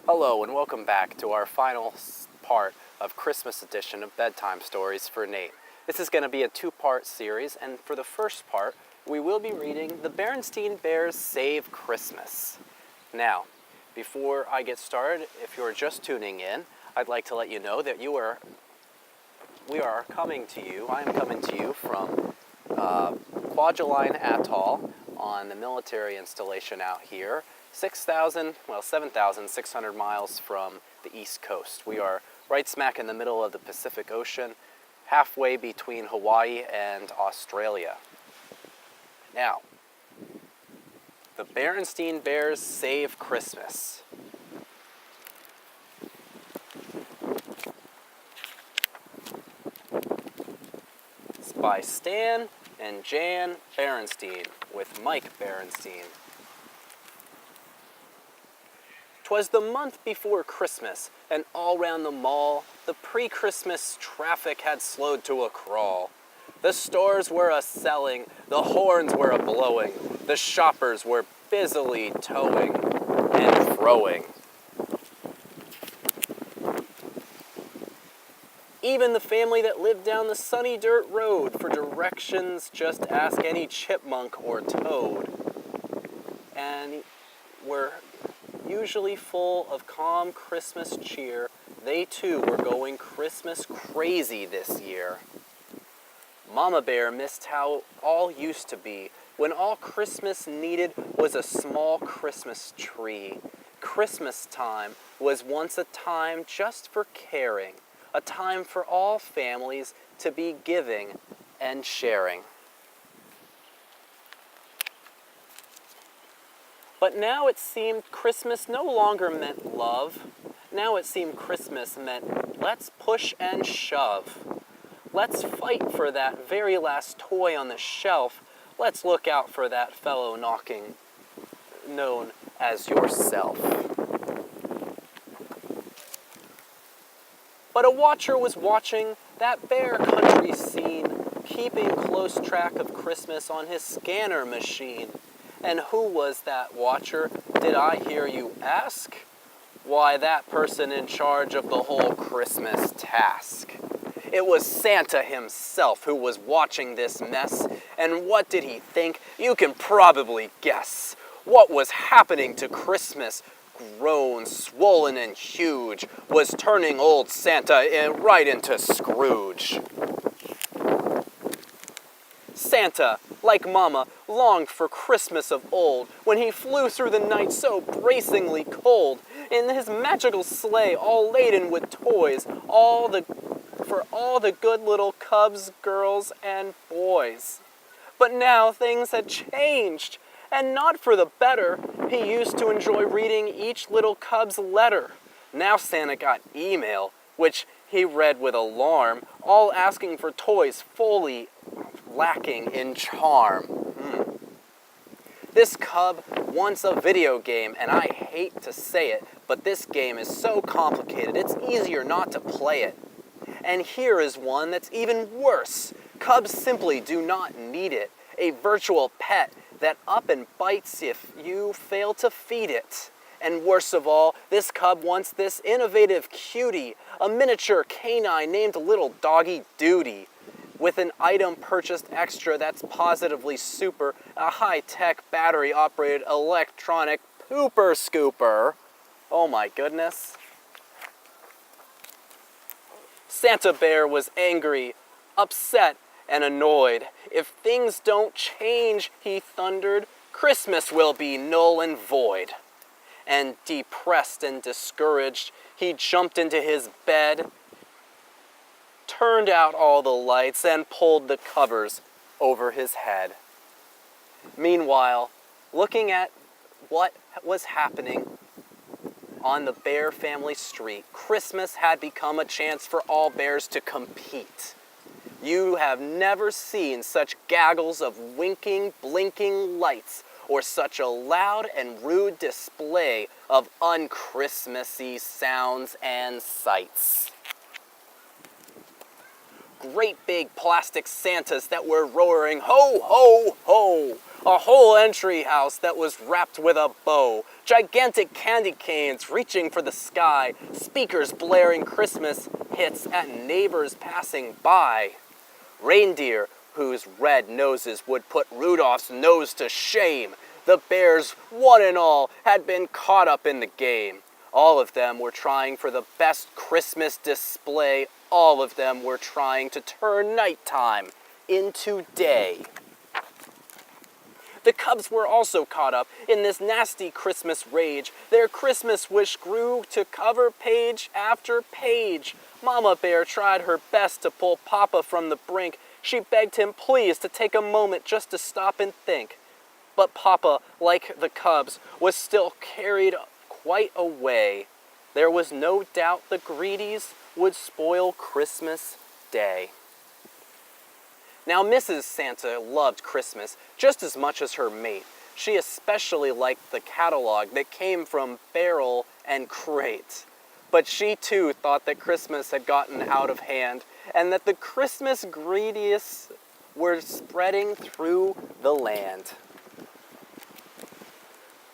Hello and welcome back to our final part of Christmas edition of Bedtime Stories for Nate. This is going to be a two-part series, and for the first part, we will be reading The Berenstain Bears Save Christmas. Now, before I get started, if you're just tuning in, I'd like to let you know that I am coming to you from Kwajalein Atoll on the military installation out here, 7,600 miles from the East Coast. We are right smack in the middle of the Pacific Ocean, halfway between Hawaii and Australia. Now, the Berenstain Bears Save Christmas. It's by Stan and Jan Berenstain with Mike Berenstain. 'Twas the month before Christmas, and all round the mall, the pre-Christmas traffic had slowed to a crawl. The stores were a-selling, the horns were a-blowing, the shoppers were busily towing and froing. Even the family that lived down the sunny dirt road, for directions just ask any chipmunk or toad, and were usually full of calm Christmas cheer, they too were going Christmas crazy this year. Mama Bear missed how all used to be, when all Christmas needed was a small Christmas tree. Christmas time was once a time just for caring, a time for all families to be giving and sharing. But now it seemed Christmas no longer meant love. Now it seemed Christmas meant let's push and shove. Let's fight for that very last toy on the shelf. Let's look out for that fellow knocking, known as yourself. But a watcher was watching that bear country scene, keeping close track of Christmas on his scanner machine. And who was that watcher, did I hear you ask? Why, that person in charge of the whole Christmas task. It was Santa himself who was watching this mess, and what did he think? You can probably guess. What was happening to Christmas, grown, swollen, and huge, was turning old Santa right into Scrooge. Santa, like Mama, longed for Christmas of old, when he flew through the night so bracingly cold, in his magical sleigh all laden with toys, for all the good little cubs, girls, and boys. But now things had changed, and not for the better. He used to enjoy reading each little cub's letter. Now Santa got email, which he read with alarm, all asking for toys fully lacking in charm. This cub wants a video game, and I hate to say it, but this game is so complicated, it's easier not to play it. And here is one that's even worse. Cubs simply do not need it. A virtual pet that up and bites if you fail to feed it. And worst of all, this cub wants this innovative cutie, a miniature canine named Little Doggy Duty, with an item purchased extra that's positively super, a high-tech battery-operated electronic pooper scooper. Oh my goodness. Santa Bear was angry, upset, and annoyed. If things don't change, he thundered, Christmas will be null and void. And depressed and discouraged, he jumped into his bed, turned out all the lights, and pulled the covers over his head. Meanwhile, looking at what was happening on the Bear family street, Christmas had become a chance for all bears to compete. You have never seen such gaggles of winking, blinking lights, or such a loud and rude display of un-Christmassy sounds and sights. Great big plastic Santas that were roaring, ho, ho, ho! A whole entry house that was wrapped with a bow, gigantic candy canes reaching for the sky, speakers blaring Christmas hits at neighbors passing by. Reindeer whose red noses would put Rudolph's nose to shame. The bears, one and all, had been caught up in the game. All of them were trying for the best Christmas display. All of them were trying to turn nighttime into day. The Cubs were also caught up in this nasty Christmas rage. Their Christmas wish grew to cover page after page. Mama Bear tried her best to pull Papa from the brink. She begged him please to take a moment just to stop and think. But Papa, like the Cubs, was still carried quite away. There was no doubt the Greedies would spoil Christmas Day. Now, Mrs. Santa loved Christmas just as much as her mate. She especially liked the catalog that came from barrel and crate. But she too thought that Christmas had gotten out of hand and that the Christmas greediest were spreading through the land.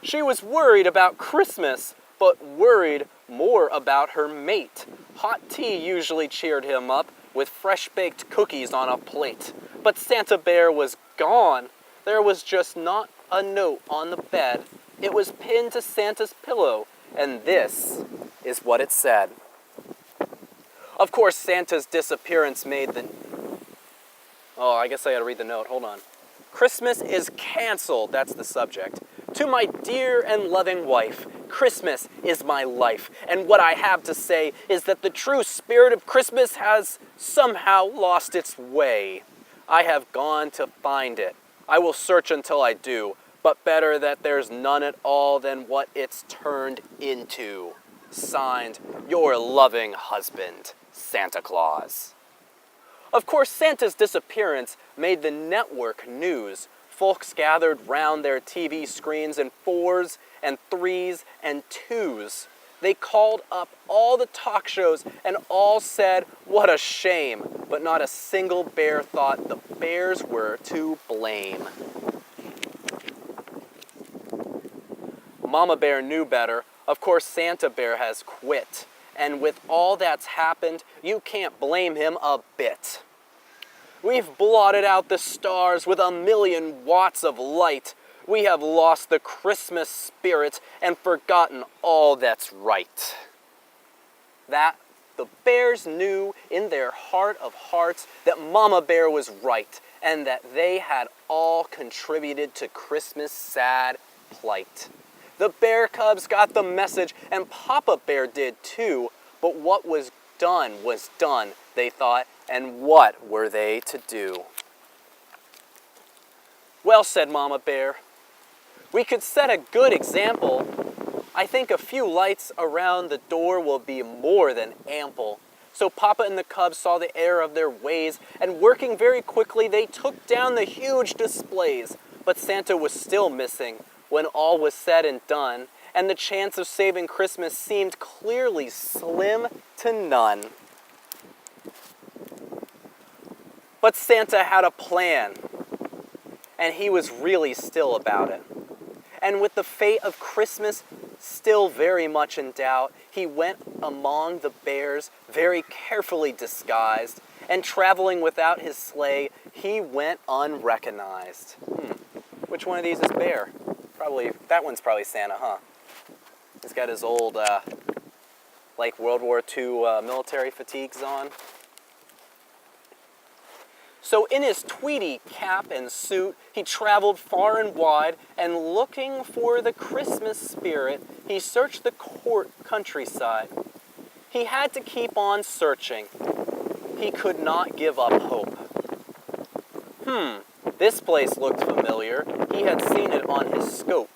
She was worried about Christmas, but worried more about her mate. Hot tea usually cheered him up with fresh-baked cookies on a plate. But Santa Bear was gone. There was just not a note on the bed. It was pinned to Santa's pillow, and this is what it said. Of course, Santa's disappearance made the... Oh, I guess I gotta read the note. Hold on. Christmas is canceled. That's the subject. To my dear and loving wife, Christmas is my life. And what I have to say is that the true spirit of Christmas has somehow lost its way. I have gone to find it. I will search until I do, but better that there's none at all than what it's turned into. Signed, your loving husband, Santa Claus. Of course, Santa's disappearance made the network news. Folks gathered round their TV screens in 4s and 3s and 2s. They called up all the talk shows and all said, what a shame. But not a single bear thought the bears were to blame. Mama Bear knew better. Of course, Santa Bear has quit. And with all that's happened, you can't blame him a bit. We've blotted out the stars with 1,000,000 watts of light. We have lost the Christmas spirit and forgotten all that's right. That the bears knew in their heart of hearts that Mama Bear was right and that they had all contributed to Christmas' sad plight. The Bear Cubs got the message and Papa Bear did too, but what was done, they thought, and what were they to do? Well, said Mama Bear, we could set a good example. I think a few lights around the door will be more than ample. So Papa and the Cubs saw the error of their ways, and working very quickly, they took down the huge displays. But Santa was still missing when all was said and done, and the chance of saving Christmas seemed clearly slim to none. But Santa had a plan, and he was really still about it. And with the fate of Christmas still very much in doubt, he went among the bears very carefully disguised, and traveling without his sleigh, he went unrecognized. Which one of these is Bear? That one's probably Santa, huh? He's got his old, like World War II military fatigues on. So in his tweedy cap and suit, he traveled far and wide, and looking for the Christmas spirit, he searched the countryside. He had to keep on searching. He could not give up hope. This place looked familiar. He had seen it on his scope.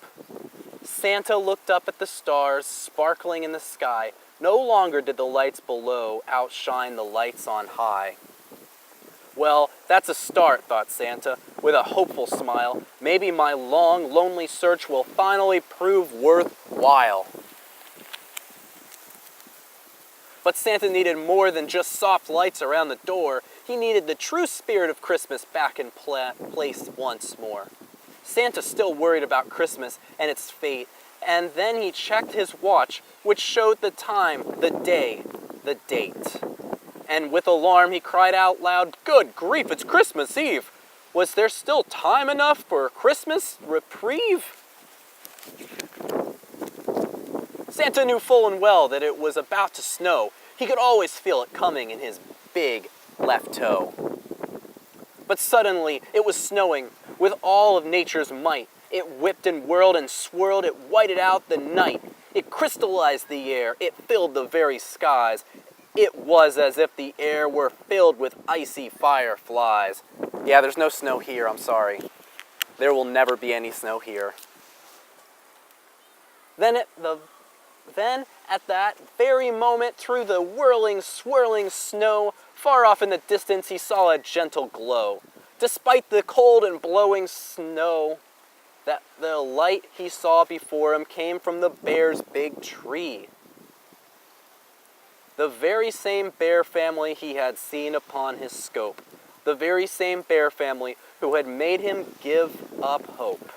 Santa looked up at the stars sparkling in the sky. No longer did the lights below outshine the lights on high. Well, that's a start, thought Santa, with a hopeful smile. Maybe my long, lonely search will finally prove worthwhile. But Santa needed more than just soft lights around the door. He needed the true spirit of Christmas back in place once more. Santa still worried about Christmas and its fate, and then he checked his watch, which showed the time, the day, the date. And with alarm he cried out loud, "Good grief, it's Christmas Eve! Was there still time enough for a Christmas reprieve?" Santa knew full and well that it was about to snow. He could always feel it coming in his big left toe. But suddenly it was snowing with all of nature's might. It whipped and whirled and swirled, it whited out the night. It crystallized the air, it filled the very skies. It was as if the air were filled with icy fireflies. Yeah, there's no snow here, I'm sorry. There will never be any snow here. Then at that very moment, through the whirling, swirling snow, far off in the distance he saw a gentle glow. Despite the cold and blowing snow, that the light he saw before him came from the bear's big tree. The very same bear family he had seen upon his scope. The very same bear family who had made him give up hope.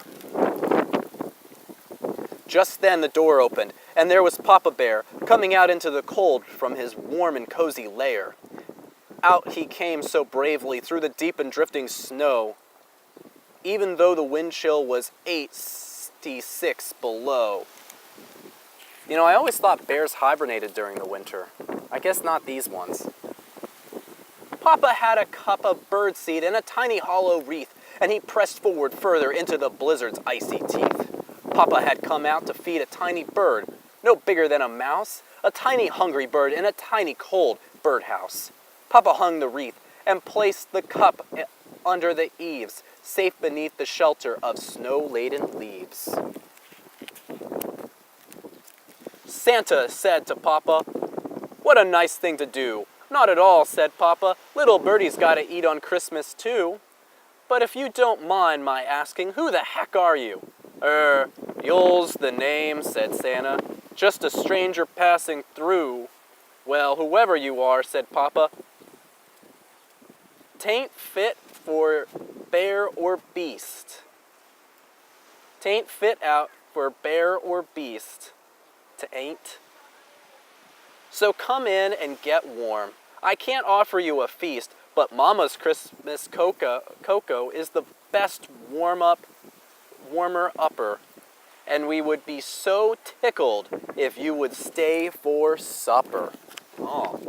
Just then the door opened, and there was Papa Bear coming out into the cold from his warm and cozy lair. Out he came so bravely through the deep and drifting snow, even though the wind chill was 86 below. You know, I always thought bears hibernated during the winter. I guess not these ones. Papa had a cup of birdseed and a tiny hollow wreath, and he pressed forward further into the blizzard's icy teeth. Papa had come out to feed a tiny bird, no bigger than a mouse, a tiny hungry bird in a tiny cold birdhouse. Papa hung the wreath and placed the cup under the eaves, safe beneath the shelter of snow-laden leaves. Santa said to Papa, "What a nice thing to do." "Not at all," said Papa. "Little birdie's gotta eat on Christmas too." "But if you don't mind my asking, who the heck are you?" Yule's the name," said Santa. "Just a stranger passing through." "Well, whoever you are," said Papa, "'tain't fit for bear or beast. 'Tain't fit out for bear or beast. 'Tain't. So come in and get warm. I can't offer you a feast, but Mama's Christmas cocoa is the best warmer upper, and we would be so tickled if you would stay for supper." Oh.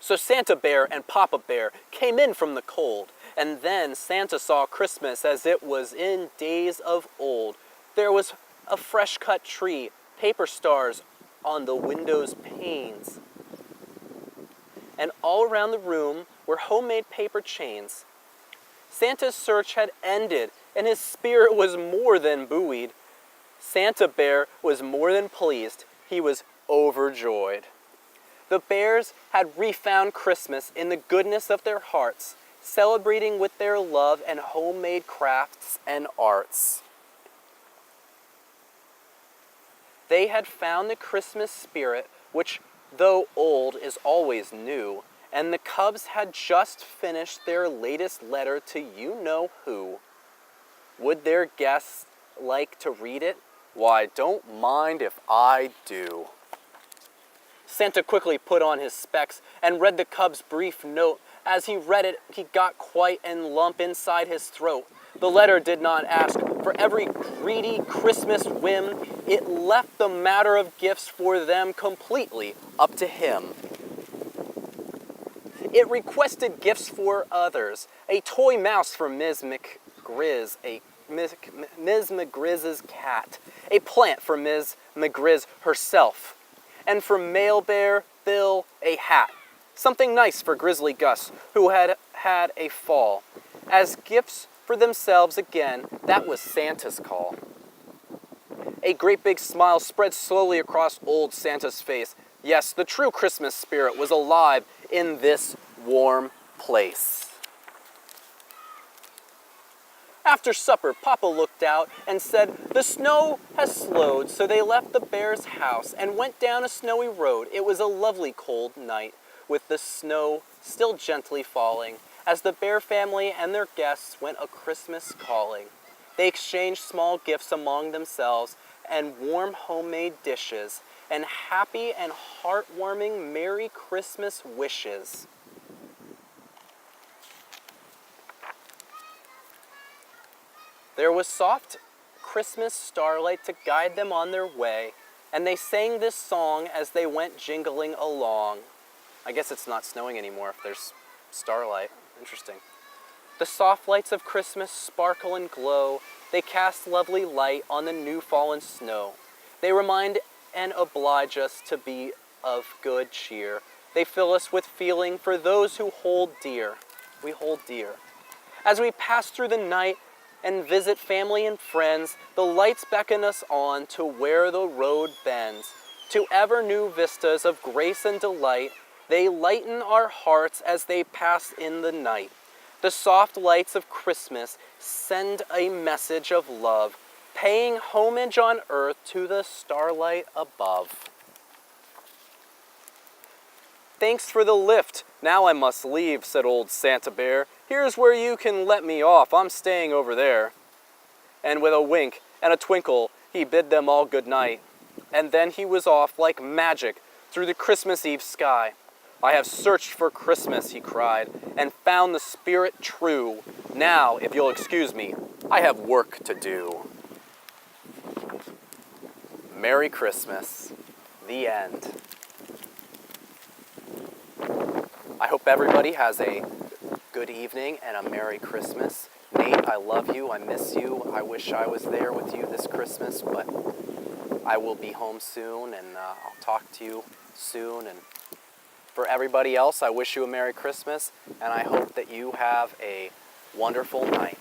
So Santa Bear and Papa Bear came in from the cold, and then Santa saw Christmas as it was in days of old. There was a fresh-cut tree, paper stars on the window's panes, and all around the room were homemade paper chains. Santa's search had ended, and his spirit was more than buoyed. Santa Bear was more than pleased. He was overjoyed. The bears had refound Christmas in the goodness of their hearts, celebrating with their love and homemade crafts and arts. They had found the Christmas spirit, which, though old, is always new, and the Cubs had just finished their latest letter to you-know-who. Would their guests like to read it? Why, don't mind if I do. Santa quickly put on his specs and read the Cub's brief note. As he read it, he got quite a lump inside his throat. The letter did not ask for every greedy Christmas whim. It left the matter of gifts for them completely up to him. It requested gifts for others, a toy mouse for Ms. McGrizz, Ms. McGrizz's cat, a plant for Ms. McGrizz herself, and for Male Bear Bill, a hat. Something nice for Grizzly Gus, who had had a fall. As gifts for themselves again, that was Santa's call. A great big smile spread slowly across old Santa's face. Yes, the true Christmas spirit was alive in this warm place. After supper, Papa looked out and said, "The snow has slowed," so they left the bear's house and went down a snowy road. It was a lovely cold night, with the snow still gently falling, as the bear family and their guests went a Christmas calling. They exchanged small gifts among themselves and warm homemade dishes and happy and heartwarming Merry Christmas wishes. There was soft Christmas starlight to guide them on their way, and they sang this song as they went jingling along. I guess it's not snowing anymore if there's starlight. Interesting. The soft lights of Christmas sparkle and glow. They cast lovely light on the new fallen snow. They remind and oblige us to be of good cheer. They fill us with feeling for those who hold dear. We hold dear. As we pass through the night and visit family and friends, the lights beckon us on to where the road bends. To ever new vistas of grace and delight, they lighten our hearts as they pass in the night. The soft lights of Christmas send a message of love, paying homage on earth to the starlight above. Thanks for the lift. Now I must leave, said old Santa Bear. Here's where you can let me off. I'm staying over there. And with a wink and a twinkle, he bid them all good night. And then he was off like magic through the Christmas Eve sky. I have searched for Christmas, he cried, and found the spirit true. Now, if you'll excuse me, I have work to do. Merry Christmas. The end. I hope everybody has a good evening and a Merry Christmas. Nate, I love you. I miss you. I wish I was there with you this Christmas, but I will be home soon, and I'll talk to you soon. And for everybody else, I wish you a Merry Christmas, and I hope that you have a wonderful night.